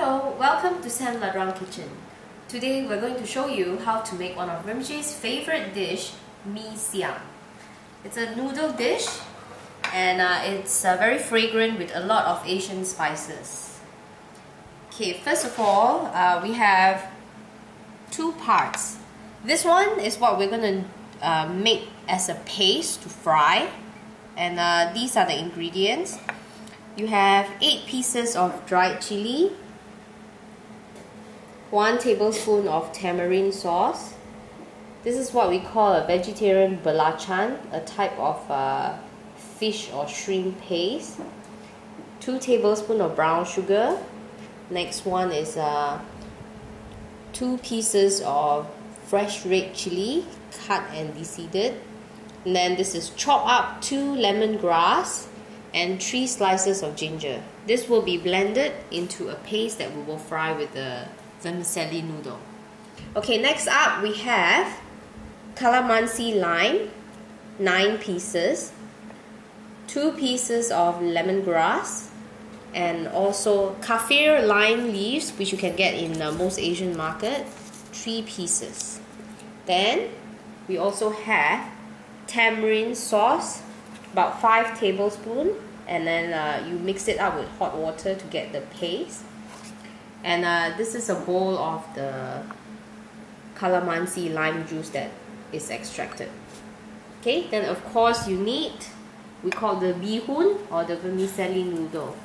Hello, welcome to Sam Ladrong Kitchen. Today we're going to show you how to make one of Rimshi's favorite dish, mee siam. It's a noodle dish and it's very fragrant with a lot of Asian spices. Okay, first of all, we have two parts. This one is what we're going to make as a paste to fry, and these are the ingredients. You have 8 pieces of dried chili, 1 tablespoon of tamarind sauce. This is what we call a vegetarian belacan, a type of fish or shrimp paste. 2 tablespoons of brown sugar. Next one is 2 pieces of fresh red chili, cut and deseeded. And then this is chopped up 2 lemongrass and 3 slices of ginger. This will be blended into a paste that we will fry with the vermicelli noodle. Okay, next up we have calamansi lime, 9 pieces, 2 pieces of lemongrass, and also kaffir lime leaves, which you can get in most Asian market, 3 pieces. Then we also have tamarind sauce, about 5 tablespoons, and then you mix it up with hot water to get the paste. And this is a bowl of the calamansi lime juice that is extracted. Okay, then of course you need, we call the bihun or the vermicelli noodle.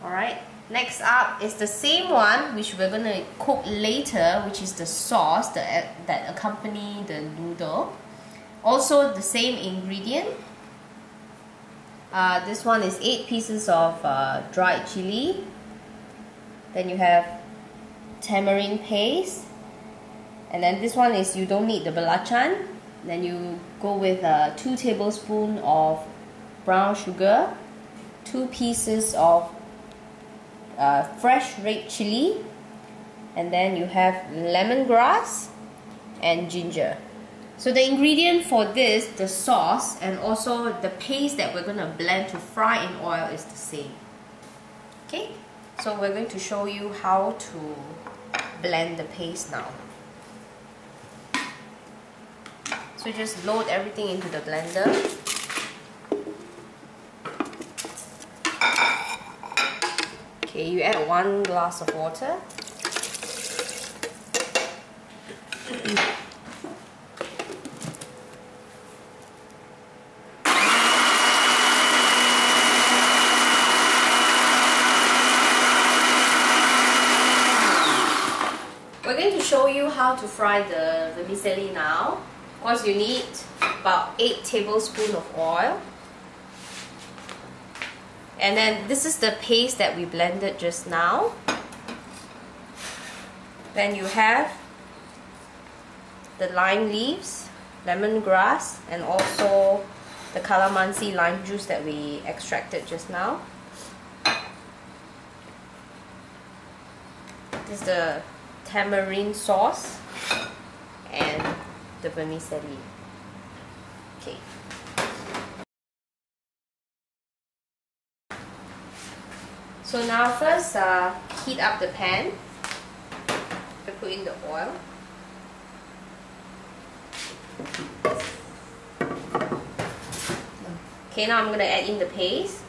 Alright, next up is the same one which we're going to cook later, which is the sauce that accompany the noodle. Also the same ingredient. This one is 8 pieces of dried chili. Then you have tamarind paste. And then this one is, you don't need the belacan. Then you go with 2 tablespoons of brown sugar, 2 pieces of fresh red chili, and then you have lemongrass and ginger. So the ingredient for this, the sauce, and also the paste that we're going to blend to fry in oil is the same. Okay, so we're going to show you how to blend the paste now. So just load everything into the blender. Okay, you add 1 glass of water. We're going to show you how to fry the vermicelli now. Of course, you need about 8 tablespoons of oil. And then this is the paste that we blended just now. Then you have the lime leaves, lemongrass, and also the calamansi lime juice that we extracted just now. This is the tamarind sauce and the vermicelli. Okay. So now first heat up the pan. I put in the oil. Okay, now I'm going to add in the paste.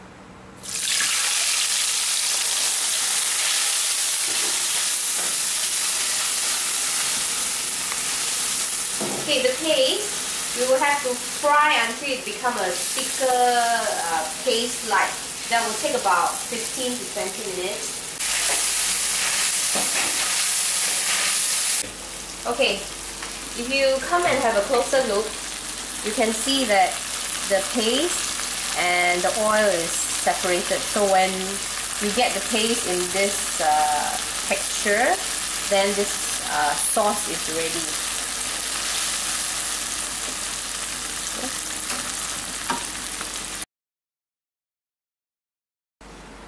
Okay, the paste, you will have to fry until it becomes a thicker paste like. That will take about 15 to 20 minutes. Okay, if you come and have a closer look, you can see that the paste and the oil is separated. So when you get the paste in this texture, then this sauce is ready.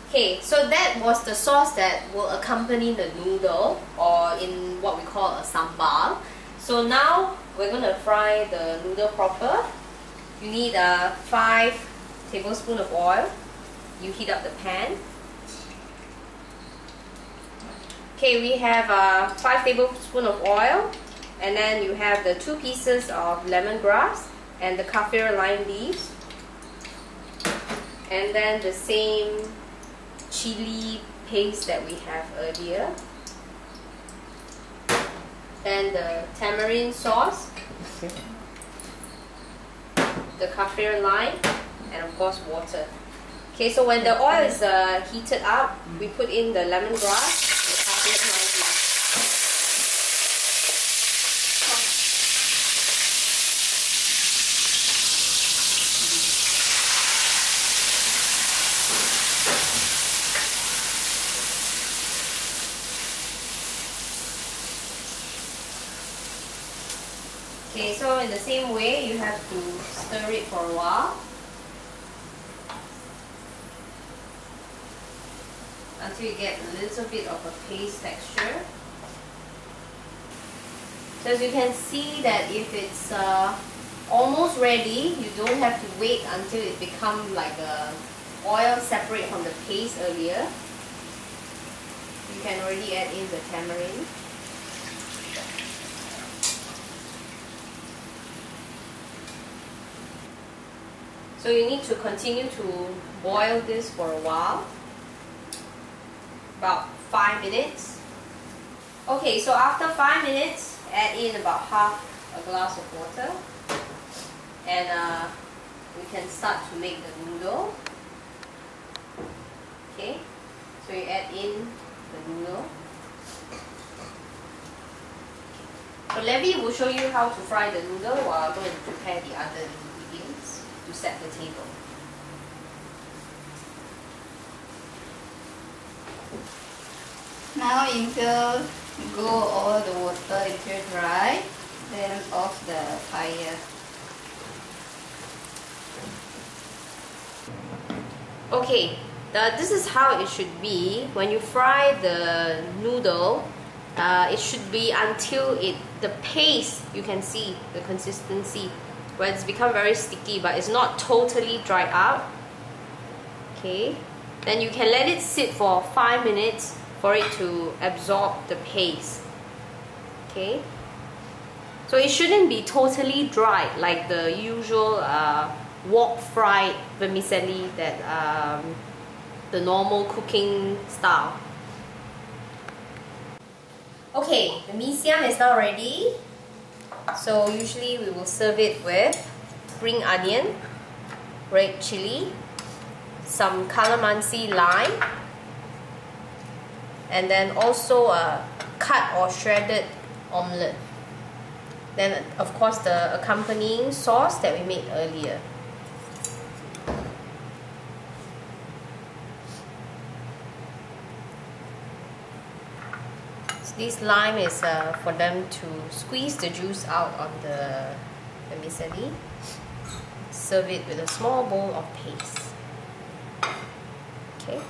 Okay, so that was the sauce that will accompany the noodle, or in what we call a sambal. So now we're going to fry the noodle proper. You need 5 tablespoons of oil. You heat up the pan. Okay, we have 5 tablespoons of oil, and then you have the 2 pieces of lemongrass and the kaffir lime leaves, and then the same chili paste that we have earlier, then the tamarind sauce, the kaffir lime, and of course water. Okay, so when the oil is heated up, we put in the lemongrass, the kaffir lime leaves. Okay, so in the same way, you have to stir it for a while until you get a little bit of a paste texture. So as you can see that if it's almost ready, you don't have to wait until it becomes like oil separate from the paste earlier. You can already add in the tamarind. So you need to continue to boil this for a while, about 5 minutes. Okay, so after 5 minutes, add in about half a glass of water, and we can start to make the noodle. Okay, so you add in the noodle. So Levi will show you how to fry the noodle while I'm going to prepare the other ingredients to set the table. Now until go all the water until dry, then off the fire. Okay, this is how it should be. When you fry the noodle, it should be until the paste, you can see the consistency where it's become very sticky, but it's not totally dried out. Okay, then you can let it sit for 5 minutes for it to absorb the paste. Okay, so it shouldn't be totally dry like the usual wok fried vermicelli that the normal cooking style. Okay, the mee siam is now ready. So usually we will serve it with spring onion, red chili, some calamansi lime, and then also a cut or shredded omelette. Then of course the accompanying sauce that we made earlier. This lime is for them to squeeze the juice out of the vermicelli. Serve it with a small bowl of paste. Okay.